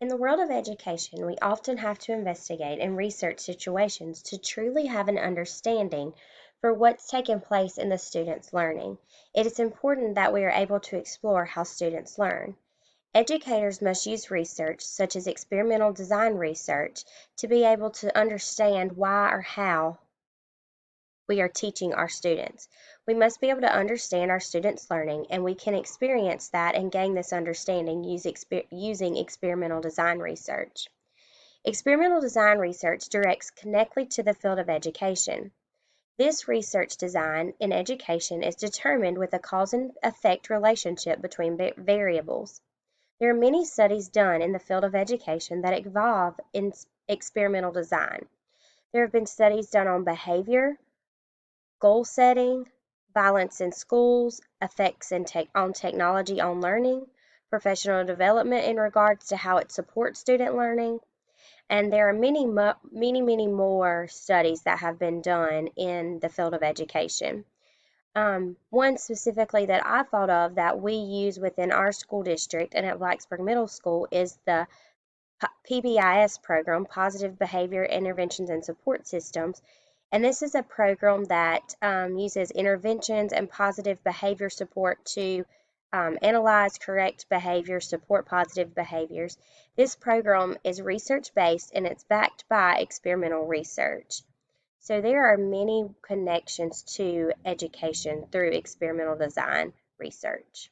In the world of education, we often have to investigate and research situations to truly have an understanding for what's taking place in the student's learning. It is important that we are able to explore how students learn. Educators must use research, such as experimental design research, to be able to understand why or how we are teaching our students. We must be able to understand our students' learning, and we can experience that and gain this understanding using experimental design research. Experimental design research directs connectly to the field of education. This research design in education is determined with a cause and effect relationship between variables. There are many studies done in the field of education that involve experimental design. There have been studies done on behavior, goal setting, violence in schools, effects on technology on learning, professional development in regards to how it supports student learning, and there are many more studies that have been done in the field of education. One specifically that I thought of that we use within our school district and at Blacksburg Middle School is the PBIS program, Positive Behavior Interventions and Support Systems. And this is a program that uses interventions and positive behavior support to analyze, correct behavior, support positive behaviors. This program is research-based and it's backed by experimental research. So there are many connections to education through experimental design research.